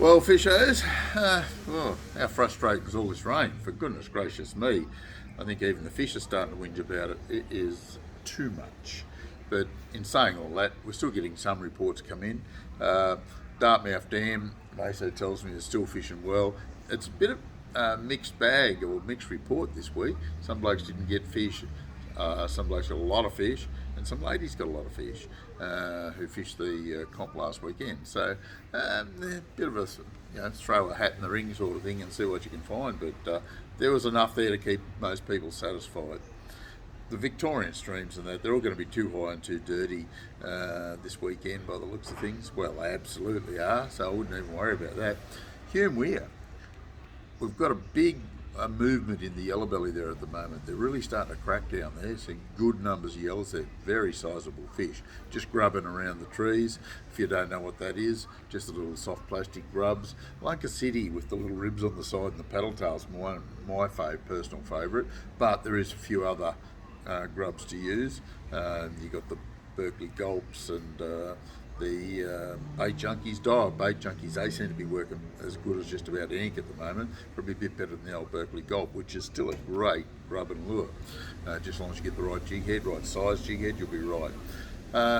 Well, fishos, how frustrating is all this rain? For goodness gracious me, I think even the fish are starting to whinge about it. It is too much. But in saying all that, we're still getting some reports come in. Dartmouth Dam basically tells me it's still fishing well. It's a bit of a mixed bag or mixed report this week. Some blokes didn't get fish, some blokes got a lot of fish, and some ladies got a lot of fish who fished the comp last weekend. So a bit of a throw a hat in the ring sort of thing and see what you can find. But there was enough there to keep most people satisfied. The Victorian streams and that, they're all going to be too high and too dirty this weekend by the looks of things. Well, they absolutely are, so I wouldn't even worry about that. Hume Weir, we've got a big movement in the yellow belly there at the moment. They're really starting to crack down there, seeing good numbers of yellows. They're very sizable fish, just grubbing around the trees. If you don't know what that is, just the little soft plastic grubs. Like a city with the little ribs on the side and the paddle tails, my personal favourite, but there is a few other grubs to use. You've got the Berkeley gulps and the bait junkies. Bait junkies, they seem to be working as good as just about ink at the moment. Probably a bit better than the old Berkeley gulp, which is still a great grub and lure. Just as long as you get the right jig head, right size jig head, you'll be right.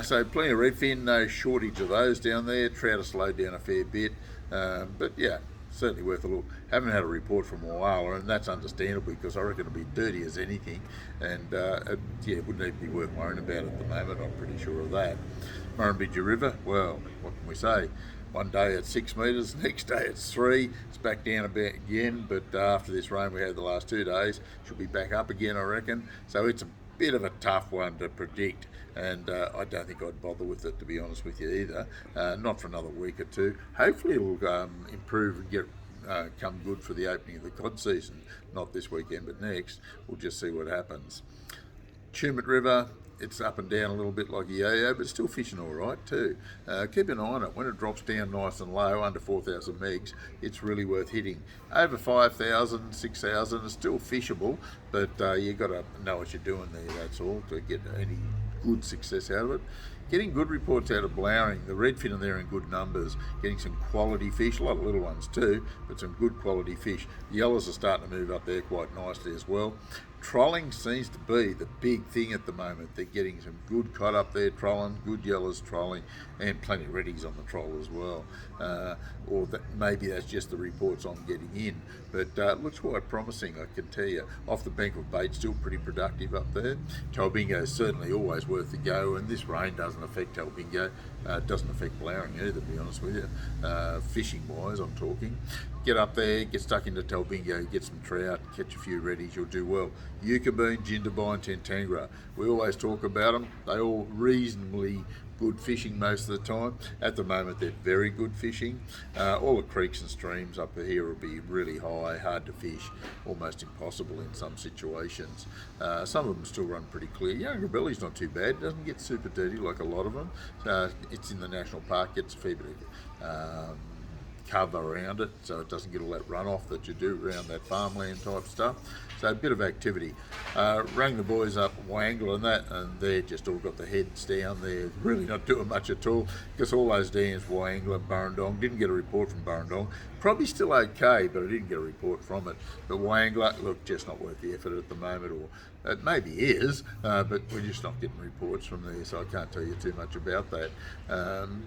So plenty of redfin, no shortage of those down there. Trout are slowed down a fair bit, but yeah, certainly worth a look. Haven't had a report from a while, and that's understandable because I reckon it'll be dirty as anything, and it wouldn't even be worth worrying about at the moment. I'm pretty sure of that. Murrumbidgee River, well, what can we say? One day it's 6 metres, next day it's 3. It's back down a bit again, but after this rain we had the last 2 days, should be back up again, I reckon. So it's a bit of a tough one to predict, and I don't think I'd bother with it, to be honest with you, either. Not for another week or two. Hopefully it'll improve and get come good for the opening of the cod season. Not this weekend, but next. We'll just see what happens. Tumut River, it's up and down a little bit like a yo-yo, but still fishing all right too. Keep an eye on it. When it drops down nice and low, under 4,000 megs, it's really worth hitting. Over 5,000, 6,000, it's still fishable, but you've got to know what you're doing there, that's all, to get any good success out of it. Getting good reports out of Blowering. The redfin are there in good numbers, getting some quality fish, a lot of little ones too, but some good quality fish. The yellows are starting to move up there quite nicely as well. Trolling seems to be the big thing at the moment. They're getting some good cod up there trolling, good yellows trolling, and plenty of reddies on the troll as well. Or maybe that's just the reports I'm getting in, but it looks quite promising, I can tell you. Off the bank of bait, still pretty productive up there. Talbingo is certainly always worth a go, and this rain doesn't affect Talbingo. It doesn't affect Blowering either, to be honest with you. Fishing wise, I'm talking. Get up there, get stuck into Talbingo, get some trout, catch a few reddies, you'll do well. Yucca-bean, Jindabyne, Tentangra. We always talk about them. They all reasonably good fishing most of the time. At the moment, they're very good fishing. All the creeks and streams up here will be really high, hard to fish, almost impossible in some situations. Some of them still run pretty clear. Younger Belly's not too bad. It doesn't get super dirty like a lot of them. It's in the national park, gets a fair bit of cover around it, so it doesn't get all that runoff that you do around that farmland type stuff. So a bit of activity. Rang the boys up Wangle and that, and they're just all got the heads down. They're really not doing much at all, because all those dams, Wangle and Burrendong, didn't get a report from Burrendong. Probably still okay, but I didn't get a report from it. But Wangler, look, just not worth the effort at the moment, or it maybe is, but we're just not getting reports from there, so I can't tell you too much about that.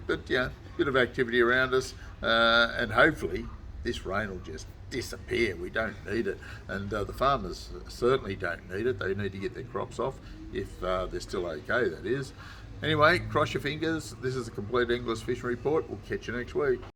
But yeah, bit of activity around us, and hopefully this rain will just disappear. We don't need it, and the farmers certainly don't need it. They need to get their crops off, if they're still okay, that is. Anyway, cross your fingers. This is a complete English fishing report. We'll catch you next week.